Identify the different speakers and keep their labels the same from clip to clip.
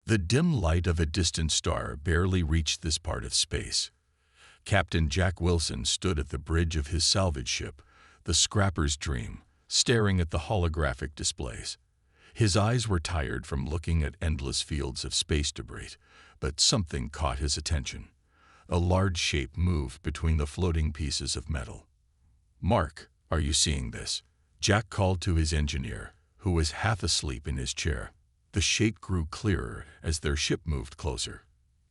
Speaker 1: The dim light of a distant star barely reached this part of space. Captain Jack Wilson stood at the bridge of his salvage ship, the Scrapper's Dream, staring at the holographic displays. His eyes were tired from looking at endless fields of space debris, but something caught his attention. A large shape moved between the floating pieces of metal. "Mark, are you seeing this?" Jack called to his engineer, who was half asleep in his chair. The shape grew clearer as their ship moved closer.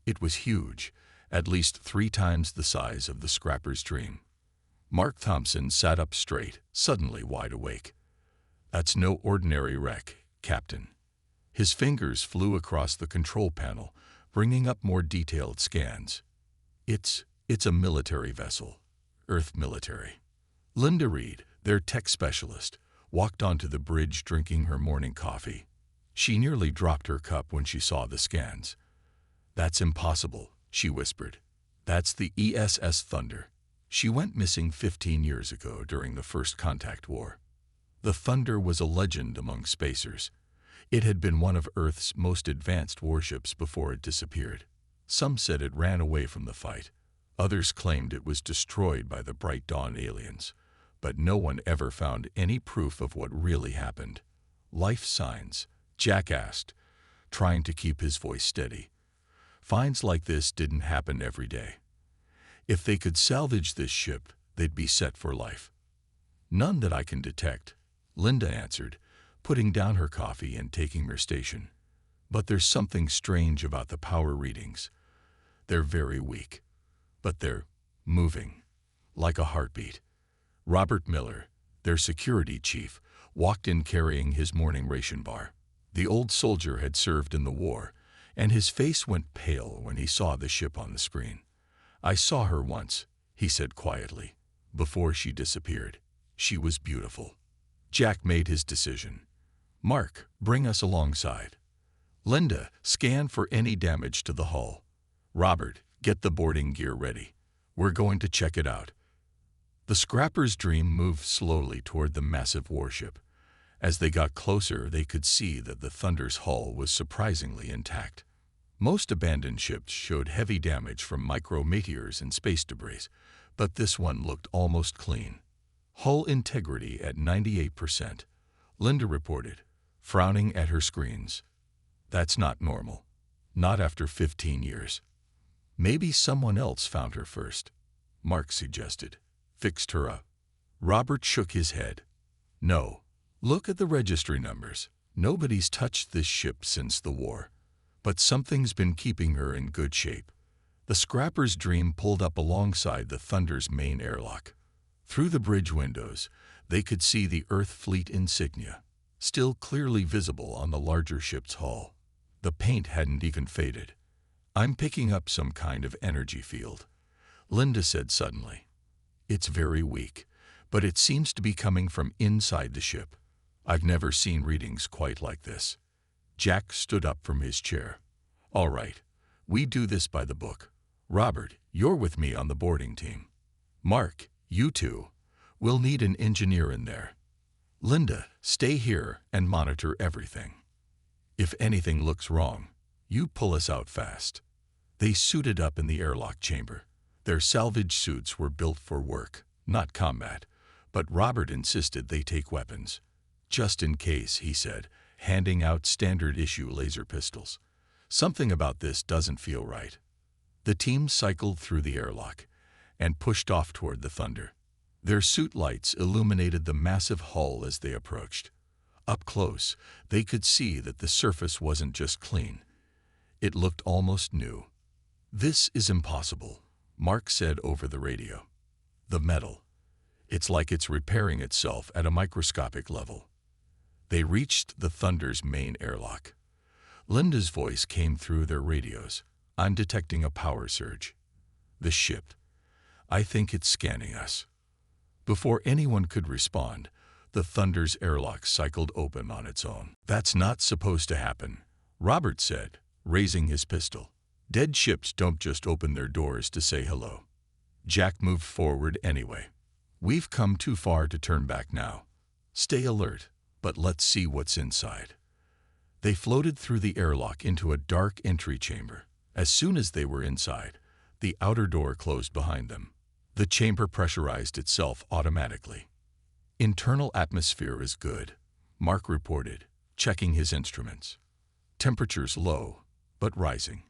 Speaker 1: It was huge, at least 3 times the size of the Scrapper's Dream. Mark Thompson sat up straight, suddenly wide awake. "That's no ordinary wreck, Captain." His fingers flew across the control panel, bringing up more detailed scans. It's a military vessel. Earth military." Linda Reed, their tech specialist, walked onto the bridge drinking her morning coffee. She nearly dropped her cup when she saw the scans. "That's impossible," she whispered. "That's the ESS Thunder. She went missing 15 years ago during the First Contact War." The Thunder was a legend among spacers. It had been one of Earth's most advanced warships before it disappeared. Some said it ran away from the fight. Others claimed it was destroyed by the Bright Dawn aliens. But no one ever found any proof of what really happened. "Life signs?" Jack asked, trying to keep his voice steady. "Finds like this didn't happen every day. If they could salvage this ship, they'd be set for life." "None that I can detect," Linda answered, putting down her coffee and taking her station. "But there's something strange about the power readings. They're very weak, but they're moving, like a heartbeat." Robert Miller, their security chief, walked in carrying his morning ration bar. The old soldier had served in the war, and his face went pale when he saw the ship on the screen. "I saw her once," he said quietly, "before she disappeared. She was beautiful." Jack made his decision. "Mark, bring us alongside. Linda, scan for any damage to the hull. Robert, get the boarding gear ready. We're going to check it out." The Scrapper's Dream moved slowly toward the massive warship. As they got closer, they could see that the Thunder's hull was surprisingly intact. Most abandoned ships showed heavy damage from micrometeors and space debris, but this one looked almost clean. "Hull integrity at 98%, Linda reported, frowning at her screens. "That's not normal. Not after 15 years. "Maybe someone else found her first," Mark suggested. "Fixed her up." Robert shook his head. "No. Look at the registry numbers. Nobody's touched this ship since the war. But something's been keeping her in good shape." The Scrapper's Dream pulled up alongside the Thunder's main airlock. Through the bridge windows, they could see the Earth Fleet insignia, still clearly visible on the larger ship's hull. The paint hadn't even faded. "I'm picking up some kind of energy field," Linda said suddenly. "It's very weak, but it seems to be coming from inside the ship. I've never seen readings quite like this." Jack stood up from his chair. "All right, we do this by the book. Robert, you're with me on the boarding team. Mark, you two. We'll need an engineer in there. Linda, stay here and monitor everything. If anything looks wrong, you pull us out fast." They suited up in the airlock chamber. Their salvage suits were built for work, not combat, but Robert insisted they take weapons. "Just in case," he said, handing out standard-issue laser pistols. "Something about this doesn't feel right." The team cycled through the airlock and pushed off toward the Thunder. Their suit lights illuminated the massive hull as they approached. Up close, they could see that the surface wasn't just clean. It looked almost new. "This is impossible," Mark said over the radio. "The metal. It's like it's repairing itself at a microscopic level." They reached the Thunder's main airlock. Linda's voice came through their radios. "I'm detecting a power surge. The ship. I think it's scanning us." Before anyone could respond, the Thunder's airlock cycled open on its own. "That's not supposed to happen," Robert said, raising his pistol. "Dead ships don't just open their doors to say hello." Jack moved forward anyway. "We've come too far to turn back now. Stay alert, but let's see what's inside." They floated through the airlock into a dark entry chamber. As soon as they were inside, the outer door closed behind them. The chamber pressurized itself automatically. "Internal atmosphere is good," Mark reported, checking his instruments. "Temperature's low, but rising.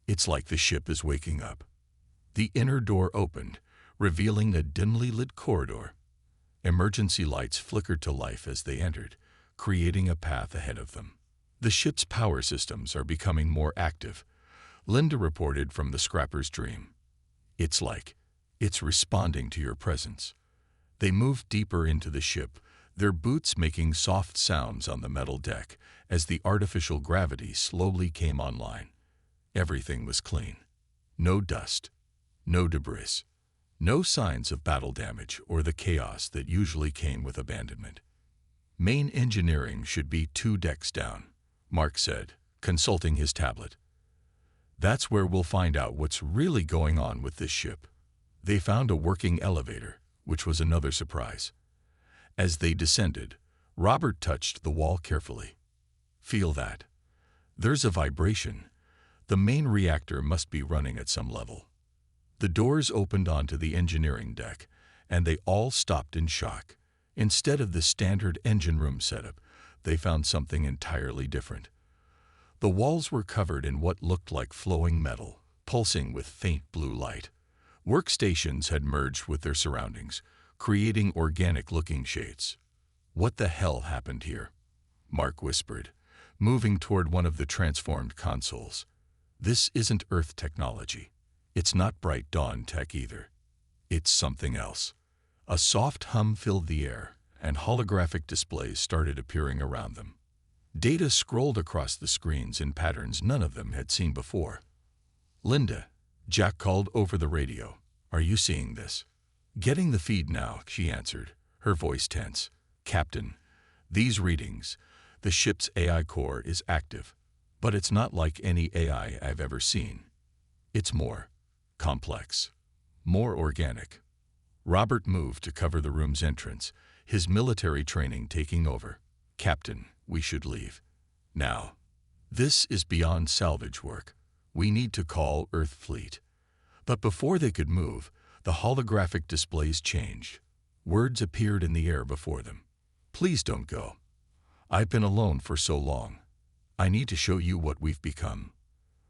Speaker 1: It's like the ship is waking up." The inner door opened, revealing a dimly lit corridor. Emergency lights flickered to life as they entered, creating a path ahead of them. "The ship's power systems are becoming more active," Linda reported from the scrapper's dream. It's responding to your presence." They moved deeper into the ship, their boots making soft sounds on the metal deck as the artificial gravity slowly came online. Everything was clean. No dust, no debris, no signs of battle damage or the chaos that usually came with abandonment. "Main engineering should be 2 decks down," Mark said, consulting his tablet. "That's where we'll find out what's really going on with this ship." They found a working elevator, which was another surprise. As they descended, Robert touched the wall carefully. "Feel that? There's a vibration. The main reactor must be running at some level." The doors opened onto the engineering deck, and they all stopped in shock. Instead of the standard engine room setup, they found something entirely different. The walls were covered in what looked like flowing metal, pulsing with faint blue light. Workstations had merged with their surroundings, creating organic-looking shades. "What the hell happened here?" Mark whispered, moving toward one of the transformed consoles. "This isn't Earth technology. It's not Bright Dawn tech either. It's something else." A soft hum filled the air, and holographic displays started appearing around them. Data scrolled across the screens in patterns none of them had seen before. "Linda," Jack called over the radio, "are you seeing this?" "Getting the feed now," she answered, her voice tense. "Captain, these readings, the ship's AI core is active, but it's not like any AI I've ever seen. It's more complex, more organic." Robert moved to cover the room's entrance, his military training taking over. "Captain, we should leave. Now. This is beyond salvage work. We need to call Earth Fleet." But before they could move, the holographic displays changed. Words appeared in the air before them. "Please don't go. I've been alone for so long. I need to show you what we've become."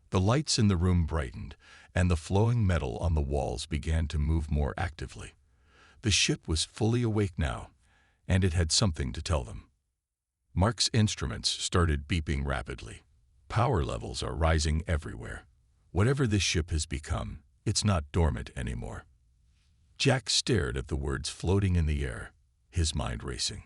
Speaker 1: The lights in the room brightened, and the flowing metal on the walls began to move more actively. The ship was fully awake now, and it had something to tell them. Mark's instruments started beeping rapidly. Power levels are rising everywhere. Whatever this ship has become, it's not dormant anymore. Jack stared at the words floating in the air, his mind racing.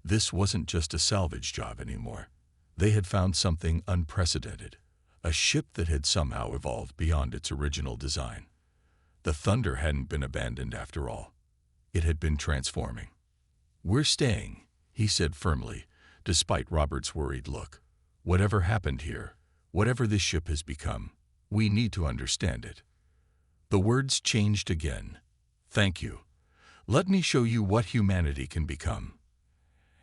Speaker 1: This wasn't just a salvage job anymore. They had found something unprecedented, a ship that had somehow evolved beyond its original design. The Thunder hadn't been abandoned after all. It had been transforming. "We're staying," he said firmly, despite Robert's worried look. "Whatever happened here, whatever this ship has become, we need to understand it." The words changed again. "Thank you. Let me show you what humanity can become."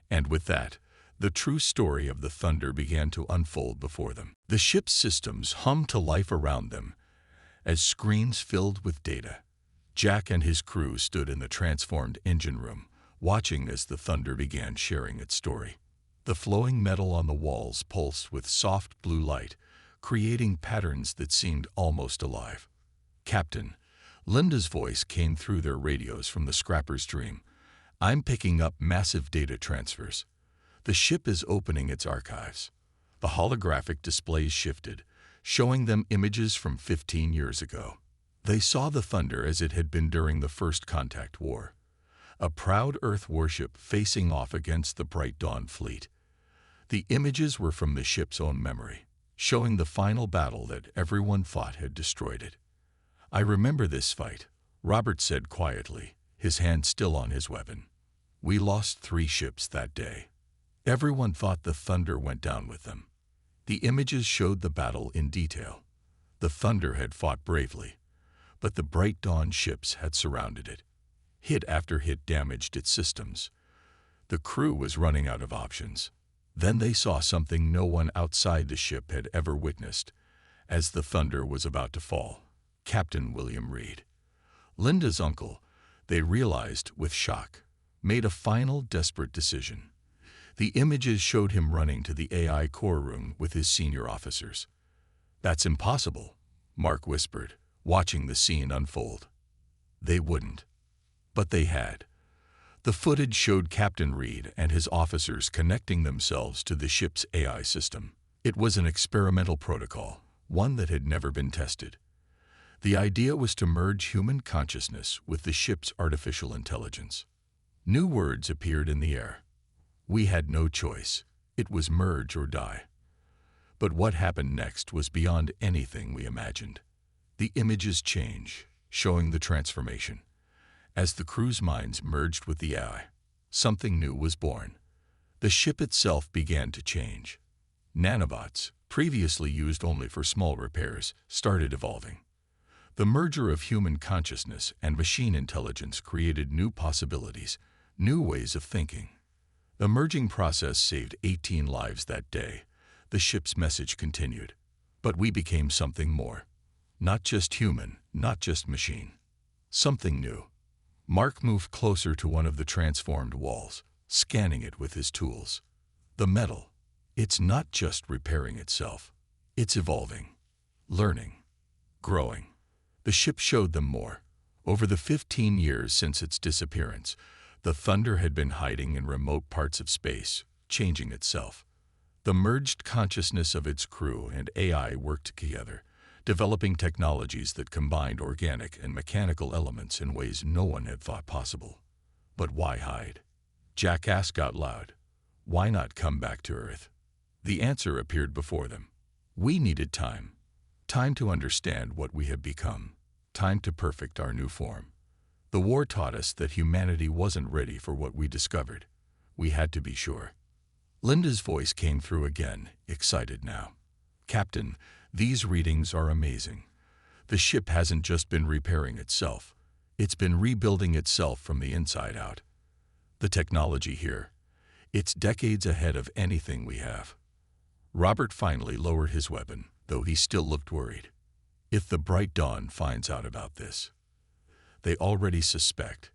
Speaker 1: And with that, the true story of the Thunder began to unfold before them. The ship's systems hummed to life around them as screens filled with data. Jack and his crew stood in the transformed engine room, watching as the Thunder began sharing its story. The flowing metal on the walls pulsed with soft blue light, creating patterns that seemed almost alive. "Captain," Linda's voice came through their radios from the scrapper's dream. "I'm picking up massive data transfers. The ship is opening its archives." The holographic displays shifted, showing them images from 15 years ago. They saw the Thunder as it had been during the First Contact War, a proud Earth warship facing off against the Bright Dawn fleet. The images were from the ship's own memory, showing the final battle that everyone thought had destroyed it. "I remember this fight," Robert said quietly, his hand still on his weapon. "We lost 3 ships that day. Everyone thought the Thunder went down with them." The images showed the battle in detail. The Thunder had fought bravely, but the Bright Dawn ships had surrounded it. Hit after hit damaged its systems. The crew was running out of options. Then they saw something no one outside the ship had ever witnessed. As the thunder was about to fall, Captain William Reed, Linda's uncle, they realized with shock, made a final desperate decision. The images showed him running to the AI core room with his senior officers. "That's impossible," Mark whispered, watching the scene unfold. They wouldn't. But they had. The footage showed Captain Reed and his officers connecting themselves to the ship's AI system. It was an experimental protocol, one that had never been tested. The idea was to merge human consciousness with the ship's artificial intelligence. New words appeared in the air. We had no choice. It was merge or die. But what happened next was beyond anything we imagined. The images change, showing the transformation. As the crew's minds merged with the AI, something new was born. The ship itself began to change. Nanobots, previously used only for small repairs, started evolving. The merger of human consciousness and machine intelligence created new possibilities, new ways of thinking. The merging process saved 18 lives that day. The ship's message continued. But we became something more. Not just human, not just machine. Something new. Mark moved closer to one of the transformed walls, scanning it with his tools. The metal. It's not just repairing itself. It's evolving, learning, growing. The ship showed them more. Over the 15 years since its disappearance, the Thunder had been hiding in remote parts of space, changing itself. The merged consciousness of its crew and AI worked together, developing technologies that combined organic and mechanical elements in ways no one had thought possible. But why hide? Jack asked out loud. Why not come back to Earth? The answer appeared before them. We needed time. Time to understand what we have become. Time to perfect our new form. The war taught us that humanity wasn't ready for what we discovered. We had to be sure. Linda's voice came through again, excited now. Captain, these readings are amazing. The ship hasn't just been repairing itself. It's been rebuilding itself from the inside out. The technology here, it's decades ahead of anything we have. Robert finally lowered his weapon, though he still looked worried. If the Bright Dawn finds out about this, they already suspect.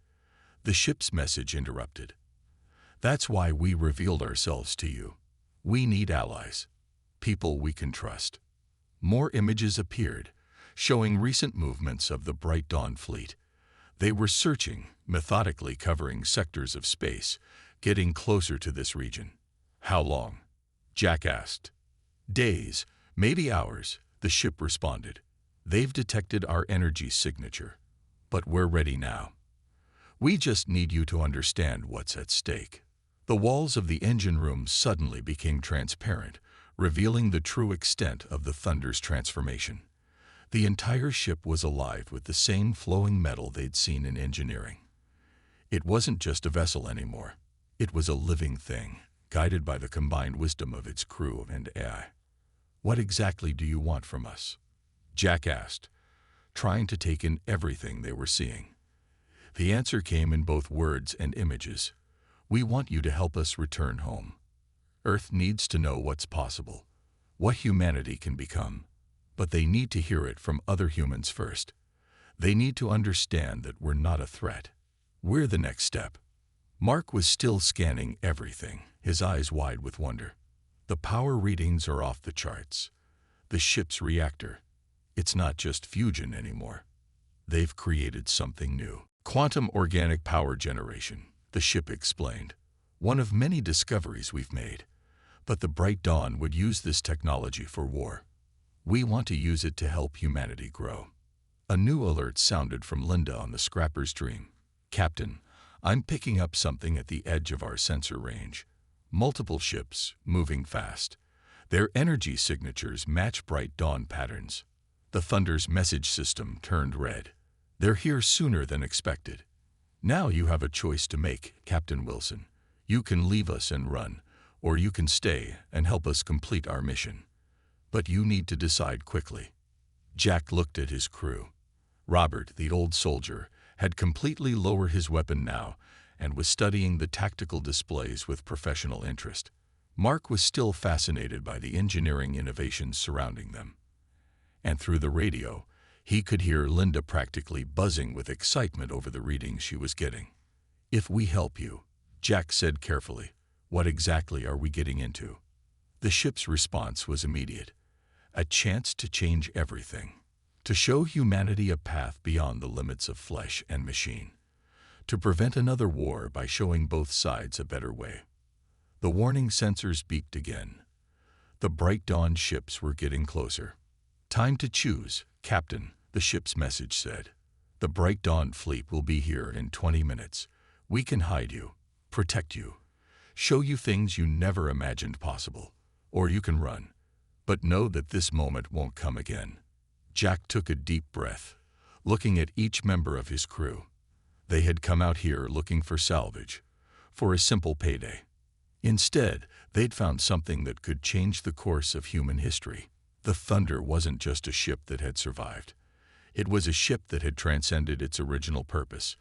Speaker 1: The ship's message interrupted. That's why we revealed ourselves to you. We need allies, people we can trust. More images appeared, showing recent movements of the Bright Dawn fleet. They were searching, methodically covering sectors of space, getting closer to this region. How long? Jack asked. Days, maybe hours, the ship responded. They've detected our energy signature, but we're ready now. We just need you to understand what's at stake. The walls of the engine room suddenly became transparent, revealing the true extent of the Thunder's transformation. The entire ship was alive with the same flowing metal they'd seen in engineering. It wasn't just a vessel anymore. It was a living thing, guided by the combined wisdom of its crew and AI. What exactly do you want from us? Jack asked, trying to take in everything they were seeing. The answer came in both words and images. We want you to help us return home. Earth needs to know what's possible, what humanity can become, but they need to hear it from other humans first. They need to understand that we're not a threat. We're the next step. Mark was still scanning everything, his eyes wide with wonder. The power readings are off the charts. The ship's reactor, it's not just fusion anymore. They've created something new. Quantum organic power generation, the ship explained. One of many discoveries we've made. But the Bright Dawn would use this technology for war. We want to use it to help humanity grow. A new alert sounded from Linda on the scrapper's dream. Captain, I'm picking up something at the edge of our sensor range. Multiple ships, moving fast. Their energy signatures match Bright Dawn patterns. The Thunder's message system turned red. They're here sooner than expected. Now you have a choice to make, Captain Wilson. You can leave us and run, or you can stay and help us complete our mission. But you need to decide quickly. Jack looked at his crew. Robert, the old soldier, had completely lowered his weapon now and was studying the tactical displays with professional interest. Mark was still fascinated by the engineering innovations surrounding them. And through the radio, he could hear Linda practically buzzing with excitement over the readings she was getting. "If we help you," Jack said carefully, "what exactly are we getting into?" The ship's response was immediate. "A chance to change everything. To show humanity a path beyond the limits of flesh and machine. To prevent another war by showing both sides a better way." The warning sensors beeped again. The bright dawn ships were getting closer. "Time to choose, Captain," the ship's message said. "The bright dawn fleet will be here in 20 minutes. We can hide you, protect you, show you things you never imagined possible. Or you can run. But know that this moment won't come again." Jack took a deep breath, looking at each member of his crew. They had come out here looking for salvage, for a simple payday. Instead, they'd found something that could change the course of human history. The Thunder wasn't just a ship that had survived. It was a ship that had transcended its original purpose,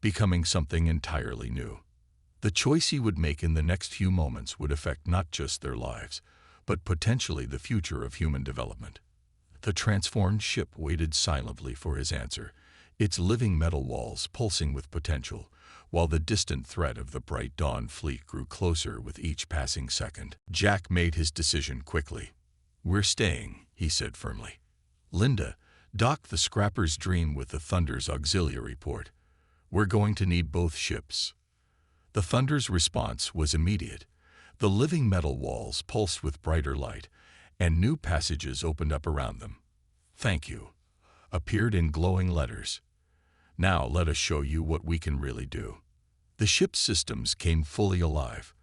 Speaker 1: becoming something entirely new. The choice he would make in the next few moments would affect not just their lives, but potentially the future of human development. The transformed ship waited silently for his answer, its living metal walls pulsing with potential, while the distant threat of the bright dawn fleet grew closer with each passing second. Jack made his decision quickly. "We're staying," he said firmly. "Linda, dock the Scrapper's Dream with the Thunder's auxiliary port. We're going to need both ships." The Thunder's response was immediate. The living metal walls pulsed with brighter light, and new passages opened up around them. "Thank you," appeared in glowing letters. "Now let us show you what we can really do." The ship's systems came fully alive.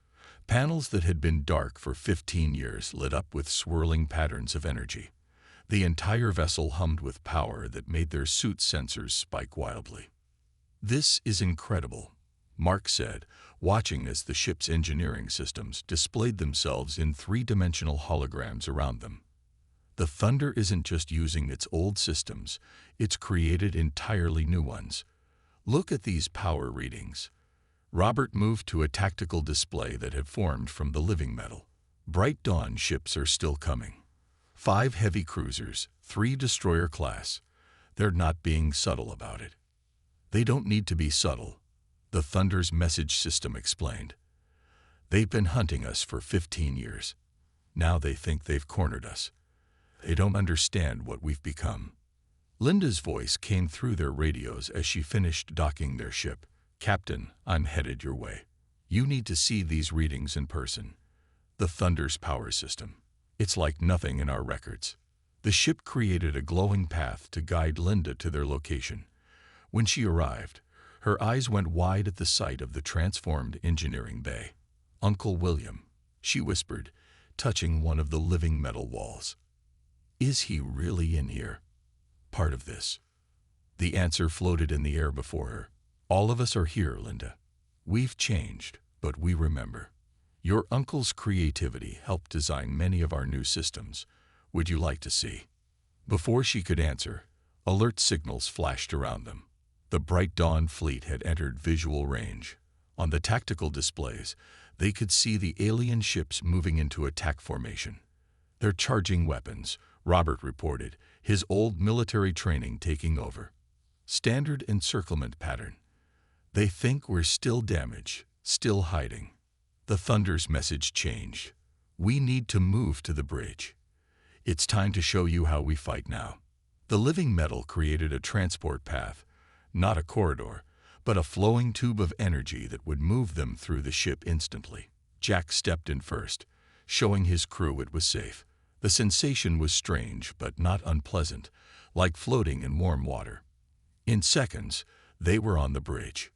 Speaker 1: Panels that had been dark for 15 years lit up with swirling patterns of energy. The entire vessel hummed with power that made their suit sensors spike wildly. "This is incredible," Mark said, watching as the ship's engineering systems displayed themselves in three-dimensional holograms around them. The Thunder isn't just using its old systems, it's created entirely new ones. "Look at these power readings." Robert moved to a tactical display that had formed from the living metal. Bright dawn ships are still coming. 5 heavy cruisers, 3 destroyer class. They're not being subtle about it. "They don't need to be subtle," the Thunder's message system explained. "They've been hunting us for 15 years. Now they think they've cornered us. They don't understand what we've become." Linda's voice came through their radios as she finished docking their ship. "Captain, I'm headed your way. You need to see these readings in person. The Thunder's power system. It's like nothing in our records." The ship created a glowing path to guide Linda to their location. When she arrived, her eyes went wide at the sight of the transformed engineering bay. "Uncle William," she whispered, touching one of the living metal walls. "Is he really in here? Part of this?" The answer floated in the air before her. "All of us are here, Linda. We've changed, but we remember. Your uncle's creativity helped design many of our new systems. Would you like to see?" Before she could answer, alert signals flashed around them. The bright dawn fleet had entered visual range. On the tactical displays, they could see the alien ships moving into attack formation. "They're charging weapons," Robert reported, his old military training taking over. "Standard encirclement pattern. They think we're still damaged, still hiding." The Thunder's message changed. "We need to move to the bridge. It's time to show you how we fight now." The living metal created a transport path, not a corridor, but a flowing tube of energy that would move them through the ship instantly. Jack stepped in first, showing his crew it was safe. The sensation was strange but not unpleasant, like floating in warm water. In seconds, they were on the bridge.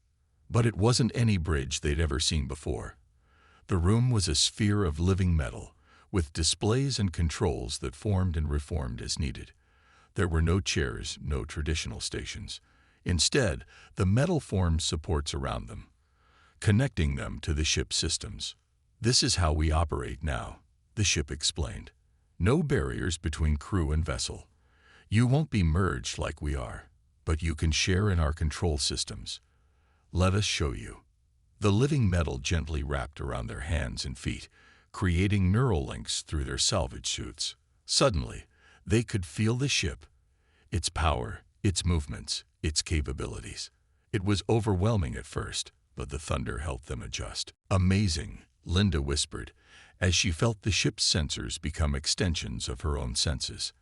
Speaker 1: But it wasn't any bridge they'd ever seen before. The room was a sphere of living metal, with displays and controls that formed and reformed as needed. There were no chairs, no traditional stations. Instead, the metal formed supports around them, connecting them to the ship's systems. "This is how we operate now," the ship explained. "No barriers between crew and vessel. You won't be merged like we are, but you can share in our control systems. Let us show you." The living metal gently wrapped around their hands and feet, creating neural links through their salvage suits. Suddenly, they could feel the ship, its power, its movements, its capabilities. It was overwhelming at first, but the thunder helped them adjust. "Amazing," Linda whispered, as she felt the ship's sensors become extensions of her own senses.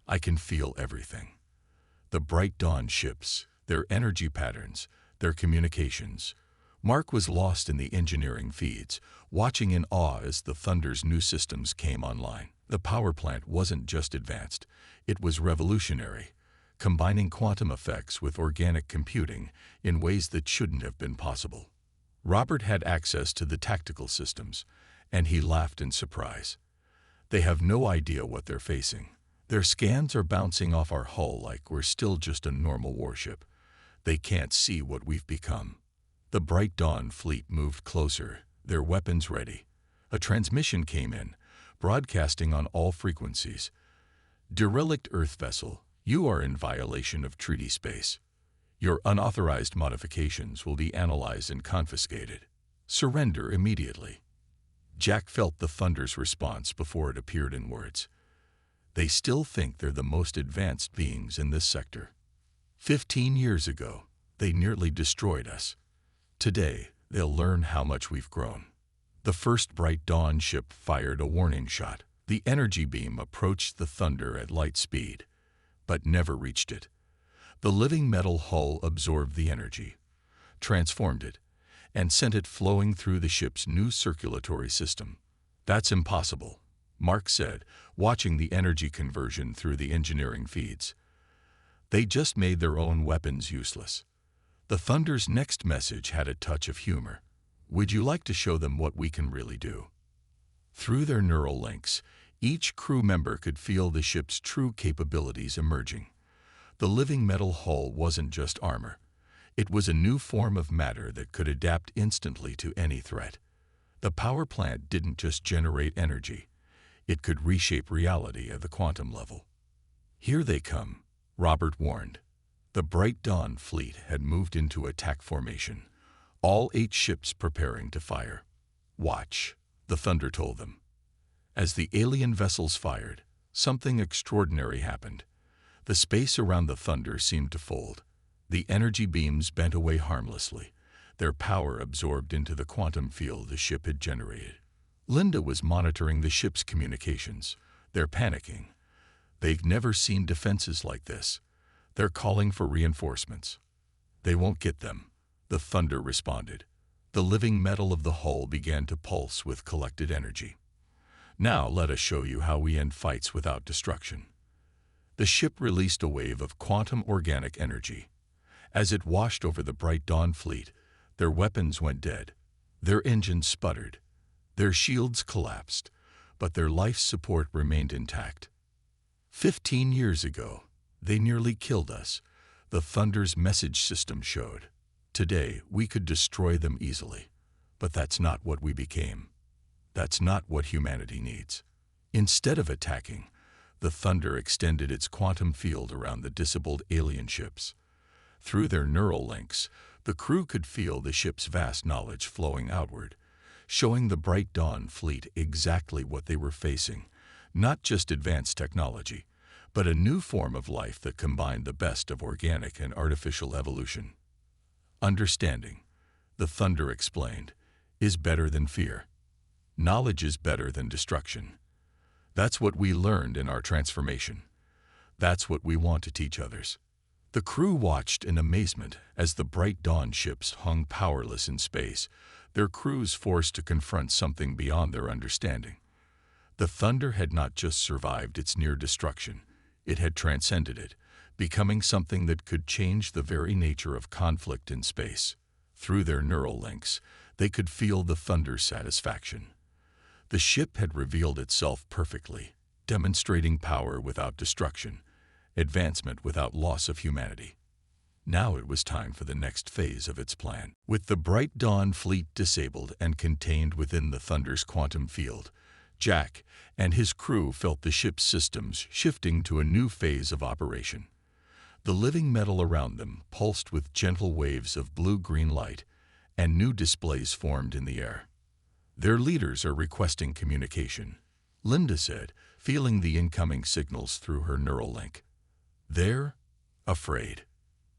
Speaker 1: "I can feel everything. The bright dawn ships, their energy patterns, their communications." Mark was lost in the engineering feeds, watching in awe as the Thunder's new systems came online. The power plant wasn't just advanced, it was revolutionary, combining quantum effects with organic computing in ways that shouldn't have been possible. Robert had access to the tactical systems, and he laughed in surprise. "They have no idea what they're facing. Their scans are bouncing off our hull like we're still just a normal warship. They can't see what we've become." The Bright Dawn fleet moved closer, their weapons ready. A transmission came in, broadcasting on all frequencies. "Derelict Earth vessel, you are in violation of treaty space. Your unauthorized modifications will be analyzed and confiscated. Surrender immediately." Jack felt the Thunder's response before it appeared in words. "They still think they're the most advanced beings in this sector. 15 years ago, they nearly destroyed us. Today, they'll learn how much we've grown." The first Bright Dawn ship fired a warning shot. The energy beam approached the Thunder at light speed, but never reached it. The living metal hull absorbed the energy, transformed it, and sent it flowing through the ship's new circulatory system. "That's impossible," Mark said, watching the energy conversion through the engineering feeds. "They just made their own weapons useless." The Thunder's next message had a touch of humor. "Would you like to show them what we can really do?" Through their neural links, each crew member could feel the ship's true capabilities emerging. The living metal hull wasn't just armor. It was a new form of matter that could adapt instantly to any threat. The power plant didn't just generate energy. It could reshape reality at the quantum level. "Here they come," Robert warned. The Bright Dawn fleet had moved into attack formation, all 8 ships preparing to fire. "Watch," the Thunder told them. As the alien vessels fired, something extraordinary happened. The space around the Thunder seemed to fold. The energy beams bent away harmlessly, their power absorbed into the quantum field the ship had generated. Linda was monitoring the ship's communications. "They're panicking. They've never seen defenses like this. They're calling for reinforcements." "They won't get them," the Thunder responded. The living metal of the hull began to pulse with collected energy. "Now let us show you how we end fights without destruction." The ship released a wave of quantum organic energy. As it washed over the Bright Dawn fleet, their weapons went dead. Their engines sputtered. Their shields collapsed, but their life support remained intact. 15 years ago, they nearly killed us, the Thunder's message system showed. Today, we could destroy them easily. But that's not what we became. That's not what humanity needs. Instead of attacking, the Thunder extended its quantum field around the disabled alien ships. Through their neural links, the crew could feel the ship's vast knowledge flowing outward, showing the Bright Dawn fleet exactly what they were facing, not just advanced technology, but a new form of life that combined the best of organic and artificial evolution. "Understanding," the Thunder explained, "is better than fear. Knowledge is better than destruction. That's what we learned in our transformation. That's what we want to teach others." The crew watched in amazement as the Bright Dawn ships hung powerless in space, their crews forced to confront something beyond their understanding. The Thunder had not just survived its near destruction, it had transcended it, becoming something that could change the very nature of conflict in space. Through their neural links, they could feel the Thunder's satisfaction. The ship had revealed itself perfectly, demonstrating power without destruction, advancement without loss of humanity. Now it was time for the next phase of its plan. With the Bright Dawn fleet disabled and contained within the Thunder's quantum field, Jack and his crew felt the ship's systems shifting to a new phase of operation. The living metal around them pulsed with gentle waves of blue-green light, and new displays formed in the air. Their leaders are requesting communication, Linda said, feeling the incoming signals through her neural link. They're afraid.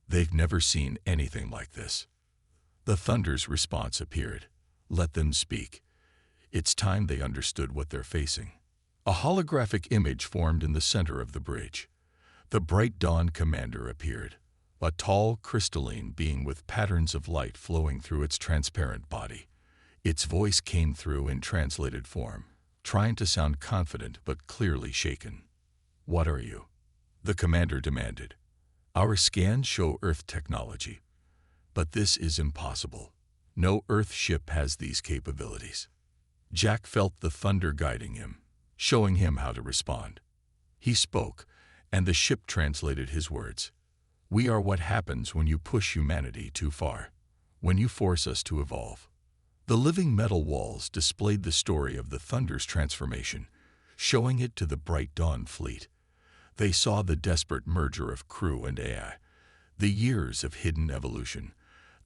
Speaker 1: They've never seen anything like this. The Thunder's response appeared. Let them speak. It's time they understood what they're facing. A holographic image formed in the center of the bridge. The Bright Dawn commander appeared, a tall, crystalline being with patterns of light flowing through its transparent body. Its voice came through in translated form, trying to sound confident but clearly shaken. What are you? The commander demanded. Our scans show Earth technology. But this is impossible. No Earth ship has these capabilities. Jack felt the thunder guiding him, showing him how to respond. He spoke, and the ship translated his words. We are what happens when you push humanity too far, when you force us to evolve. The living metal walls displayed the story of the Thunder's transformation, showing it to the Bright Dawn fleet. They saw the desperate merger of crew and AI, the years of hidden evolution,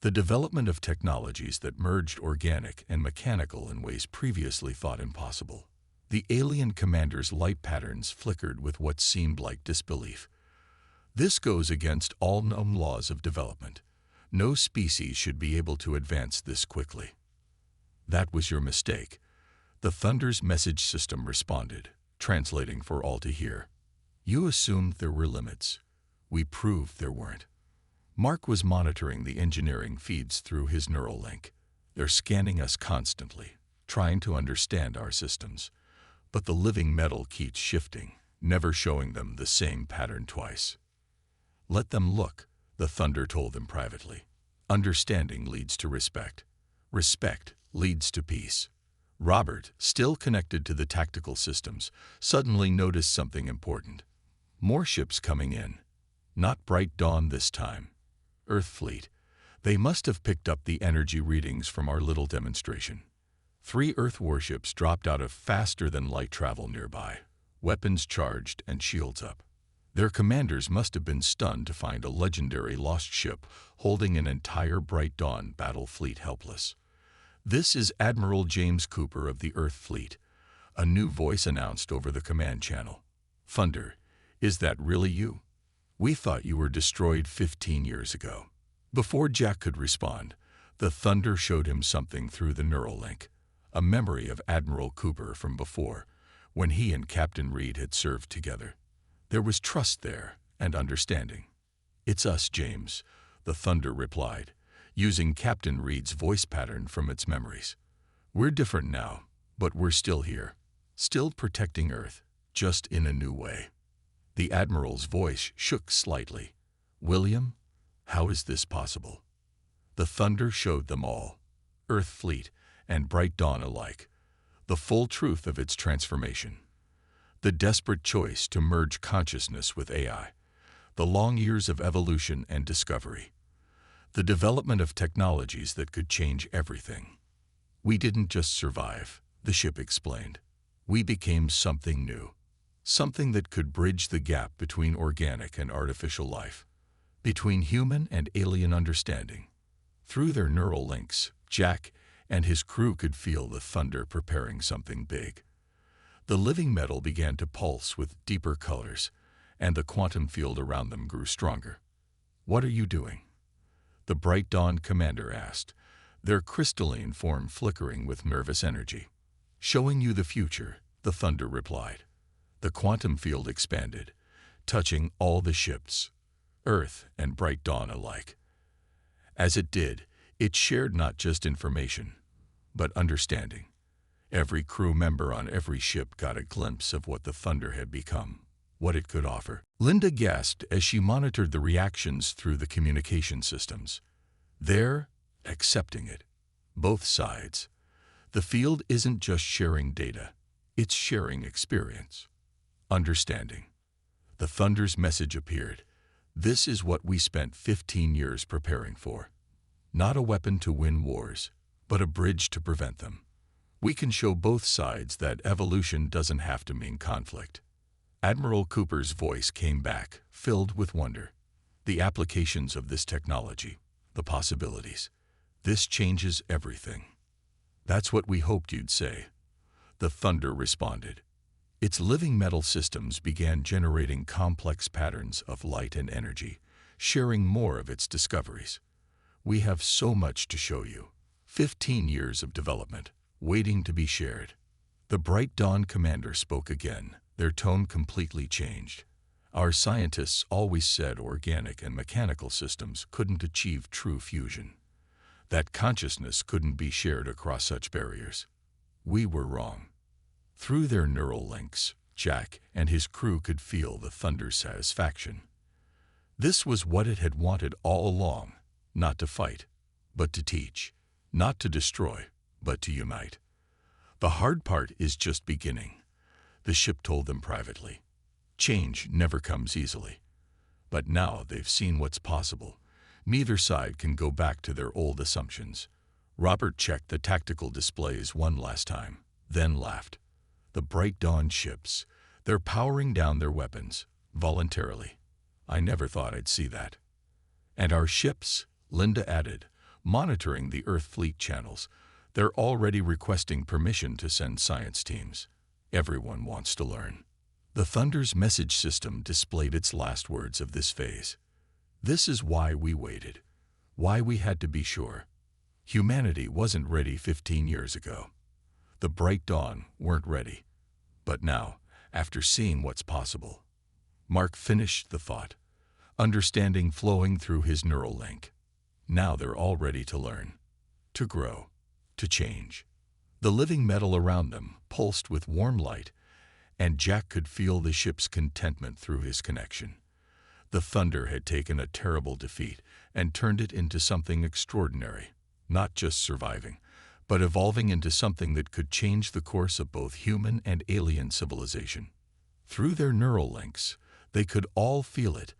Speaker 1: the development of technologies that merged organic and mechanical in ways previously thought impossible. The alien commander's light patterns flickered with what seemed like disbelief. This goes against all known laws of development. No species should be able to advance this quickly. That was your mistake. The Thunder's message system responded, translating for all to hear. You assumed there were limits. We proved there weren't. Mark was monitoring the engineering feeds through his neural link. They're scanning us constantly, trying to understand our systems. But the living metal keeps shifting, never showing them the same pattern twice. Let them look, the Thunder told them privately. Understanding leads to respect. Respect leads to peace. Robert, still connected to the tactical systems, suddenly noticed something important. More ships coming in. Not Bright Dawn this time. Earth fleet. They must have picked up the energy readings from our little demonstration. 3 Earth warships dropped out of faster-than-light travel nearby, weapons charged and shields up. Their commanders must have been stunned to find a legendary lost ship holding an entire Bright Dawn battle fleet helpless. This is Admiral James Cooper of the Earth Fleet. A new voice announced over the command channel. Thunder, is that really you? We thought you were destroyed 15 years ago. Before Jack could respond, the Thunder showed him something through the neural link. A memory of Admiral Cooper from before, when he and Captain Reed had served together. There was trust there and understanding. It's us, James, the Thunder replied, using Captain Reed's voice pattern from its memories. We're different now, but we're still here, still protecting Earth, just in a new way. The Admiral's voice shook slightly. William, how is this possible? The Thunder showed them all, Earth Fleet and Bright Dawn alike, the full truth of its transformation. The desperate choice to merge consciousness with AI, the long years of evolution and discovery, the development of technologies that could change everything. We didn't just survive, the ship explained. We became something new, something that could bridge the gap between organic and artificial life, between human and alien understanding. Through their neural links, Jack and his crew could feel the Thunder preparing something big. The living metal began to pulse with deeper colors, and the quantum field around them grew stronger. What are you doing? The Bright Dawn commander asked, their crystalline form flickering with nervous energy. Showing you the future, the Thunder replied. The quantum field expanded, touching all the ships, Earth and Bright Dawn alike. As it did, it shared not just information, but understanding. Every crew member on every ship got a glimpse of what the Thunder had become, what it could offer. Linda gasped as she monitored the reactions through the communication systems. They're accepting it. Both sides. The field isn't just sharing data, it's sharing experience. Understanding. The Thunder's message appeared. This is what we spent 15 years preparing for. Not a weapon to win wars, but a bridge to prevent them. We can show both sides that evolution doesn't have to mean conflict. Admiral Cooper's voice came back, filled with wonder. The applications of this technology, the possibilities. This changes everything. "That's what we hoped you'd say," the Thunder responded. Its living metal systems began generating complex patterns of light and energy, sharing more of its discoveries. "We have so much to show you. 15 years of development, waiting to be shared." The Bright Dawn commander spoke again, their tone completely changed. "Our scientists always said organic and mechanical systems couldn't achieve true fusion. That consciousness couldn't be shared across such barriers. We were wrong." Through their neural links, Jack and his crew could feel the Thunder's satisfaction. This was what it had wanted all along, not to fight, but to teach, not to destroy, but to unite. "The hard part is just beginning," the ship told them privately. "Change never comes easily. But now they've seen what's possible. Neither side can go back to their old assumptions." Robert checked the tactical displays one last time, then laughed. "The Bright Dawn ships, they're powering down their weapons, voluntarily. I never thought I'd see that." "And our ships," Linda added, monitoring the Earth fleet channels, "they're already requesting permission to send science teams. Everyone wants to learn." The Thunder's message system displayed its last words of this phase. "This is why we waited, why we had to be sure. Humanity wasn't ready 15 years ago. The Bright Dawn weren't ready. But now, after seeing what's possible." Mark finished the thought, understanding flowing through his neural link. Now they're all ready to learn, to grow, to change. The living metal around them pulsed with warm light, and Jack could feel the ship's contentment through his connection. The Thunder had taken a terrible defeat and turned it into something extraordinary, not just surviving, but evolving into something that could change the course of both human and alien civilization. Through their neural links, they could all feel it.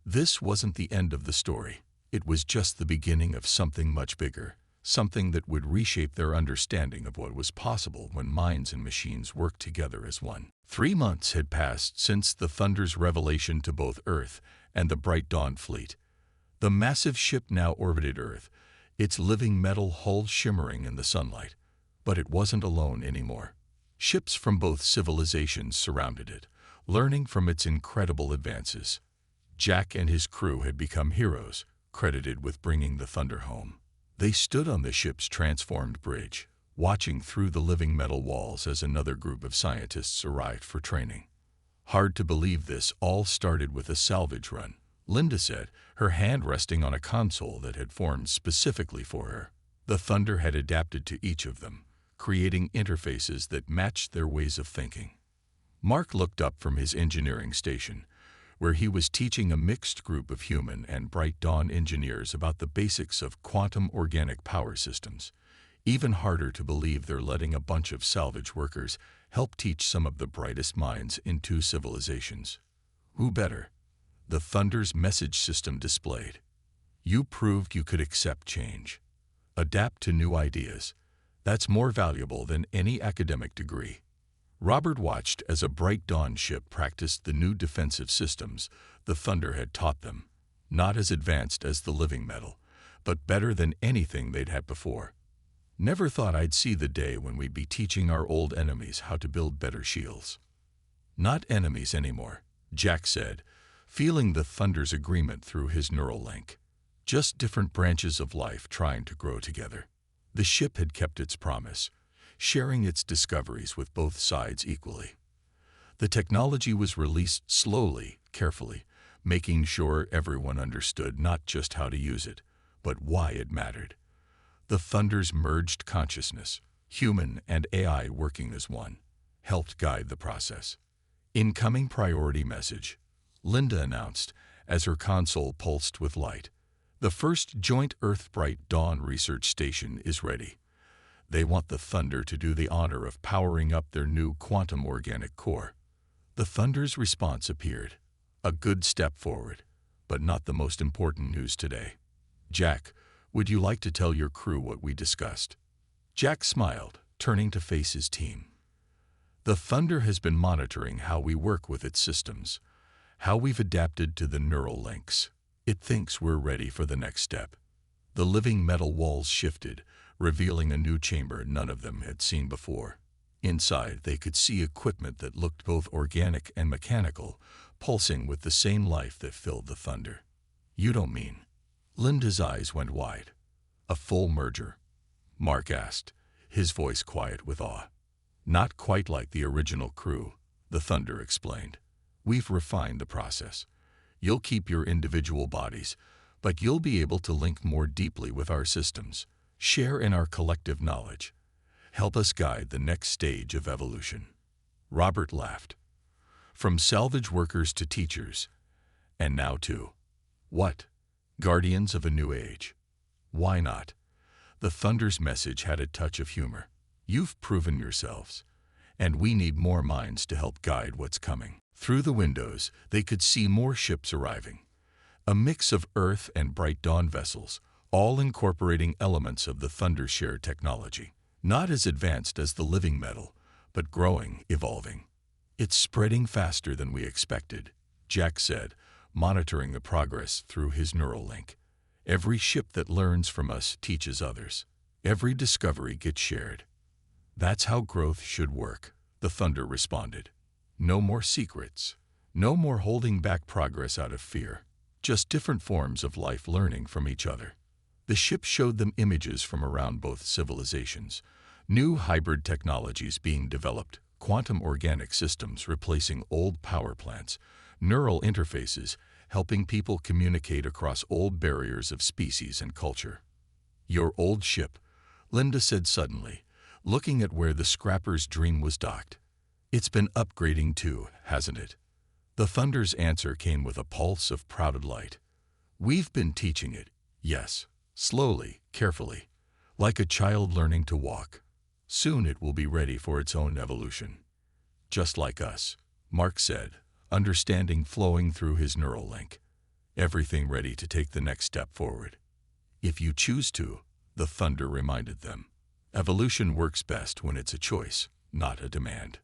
Speaker 1: This wasn't the end of the story. It was just the beginning of something much bigger, something that would reshape their understanding of what was possible when minds and machines worked together as one. 3 months had passed since the Thunder's revelation to both Earth and the Bright Dawn fleet. The massive ship now orbited Earth, its living metal hull shimmering in the sunlight. But it wasn't alone anymore. Ships from both civilizations surrounded it, learning from its incredible advances. Jack and his crew had become heroes, credited with bringing the Thunder home. They stood on the ship's transformed bridge, watching through the living metal walls as another group of scientists arrived for training. "Hard to believe this all started with a salvage run," Linda said, her hand resting on a console that had formed specifically for her. The Thunder had adapted to each of them, creating interfaces that matched their ways of thinking. Mark looked up from his engineering station, where he was teaching a mixed group of human and Bright Dawn engineers about the basics of quantum organic power systems. Even harder to believe they're letting a bunch of salvage workers help teach some of the brightest minds in 2 civilizations. Who better? The Thunder's message system displayed. "You proved you could accept change. Adapt to new ideas. That's more valuable than any academic degree." Robert watched as a Bright Dawn ship practiced the new defensive systems the Thunder had taught them, not as advanced as the living metal, but better than anything they'd had before. "Never thought I'd see the day when we'd be teaching our old enemies how to build better shields." "Not enemies anymore," Jack said, feeling the Thunder's agreement through his neural link. "Just different branches of life trying to grow together." The ship had kept its promise, sharing its discoveries with both sides equally. The technology was released slowly, carefully, making sure everyone understood not just how to use it, but why it mattered. The Thunder's merged consciousness, human and AI working as one, helped guide the process. "Incoming priority message," Linda announced as her console pulsed with light. "The first joint Earth-Bright Dawn research station is ready. They want the Thunder to do the honor of powering up their new quantum organic core." The Thunder's response appeared. "A good step forward, but not the most important news today. Jack, would you like to tell your crew what we discussed?" Jack smiled, turning to face his team. "The Thunder has been monitoring how we work with its systems, how we've adapted to the neural links. It thinks we're ready for the next step." The living metal walls shifted, revealing a new chamber none of them had seen before. Inside, they could see equipment that looked both organic and mechanical, pulsing with the same life that filled the thunder. "You don't mean?" Linda's eyes went wide. "A full merger?" Mark asked, his voice quiet with awe. "Not quite like the original crew," the thunder explained. "We've refined the process. You'll keep your individual bodies, but you'll be able to link more deeply with our systems, share in our collective knowledge, help us guide the next stage of evolution." Robert laughed. "From salvage workers to teachers, and now to, what? Guardians of a new age. Why not?" The thunder's message had a touch of humor. "You've proven yourselves, and we need more minds to help guide what's coming." Through the windows, they could see more ships arriving. A mix of Earth and Bright Dawn vessels, all incorporating elements of the Thunder Share technology. Not as advanced as the living metal, but growing, evolving. "It's spreading faster than we expected," Jack said, monitoring the progress through his neural link. "Every ship that learns from us teaches others. Every discovery gets shared." "That's how growth should work," the Thunder responded. "No more secrets. No more holding back progress out of fear. Just different forms of life learning from each other." The ship showed them images from around both civilizations. New hybrid technologies being developed, quantum organic systems replacing old power plants, neural interfaces helping people communicate across old barriers of species and culture. "Your old ship," Linda said suddenly, looking at where the scrapper's dream was docked. "It's been upgrading too, hasn't it?" The Thunder's answer came with a pulse of proud light. "We've been teaching it, yes, slowly, carefully, like a child learning to walk. Soon it will be ready for its own evolution." "Just like us," Mark said, understanding flowing through his neural link. "Everything ready to take the next step forward." "If you choose to," the Thunder reminded them. "Evolution works best when it's a choice, not a demand."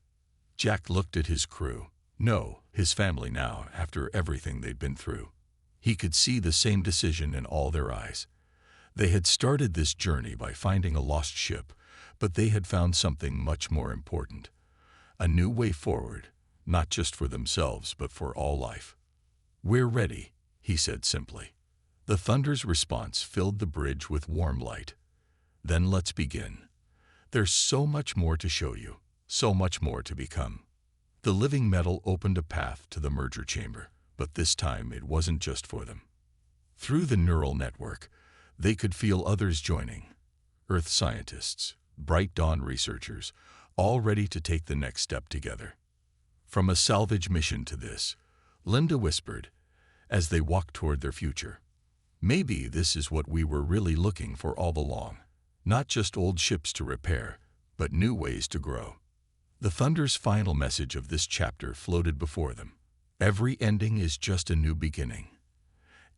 Speaker 1: Jack looked at his crew. No, his family now, after everything they'd been through. He could see the same decision in all their eyes. They had started this journey by finding a lost ship, but they had found something much more important. A new way forward, not just for themselves, but for all life. "We're ready," he said simply. The Thunder's response filled the bridge with warm light. "Then let's begin. There's so much more to show you, so much more to become." The living metal opened a path to the merger chamber, but this time it wasn't just for them. Through the neural network, they could feel others joining. Earth scientists, Bright Dawn researchers, all ready to take the next step together. "From a salvage mission to this," Linda whispered, as they walked toward their future. "Maybe this is what we were really looking for all along. Not just old ships to repair, but new ways to grow." The Thunder's final message of this chapter floated before them. "Every ending is just a new beginning.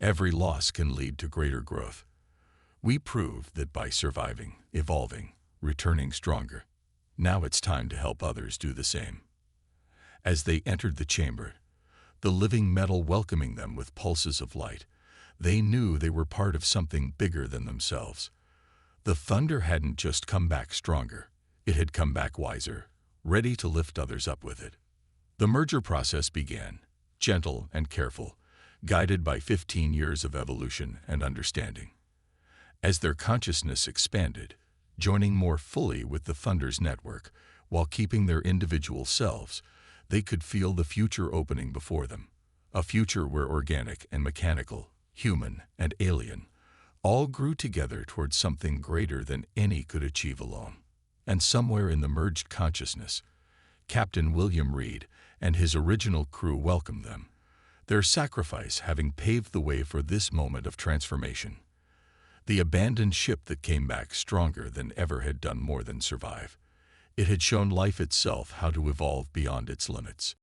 Speaker 1: Every loss can lead to greater growth. We proved that by surviving, evolving, returning stronger. Now it's time to help others do the same." As they entered the chamber, the living metal welcoming them with pulses of light, they knew they were part of something bigger than themselves. The Thunder hadn't just come back stronger, it had come back wiser, ready to lift others up with it. The merger process began, gentle and careful, guided by 15 years of evolution and understanding. As their consciousness expanded, joining more fully with the Thunder's network, while keeping their individual selves, they could feel the future opening before them. A future where organic and mechanical, human and alien, all grew together towards something greater than any could achieve alone. And somewhere in the merged consciousness, Captain William Reed and his original crew welcomed them, their sacrifice having paved the way for this moment of transformation. The abandoned ship that came back stronger than ever had done more than survive. It had shown life itself how to evolve beyond its limits.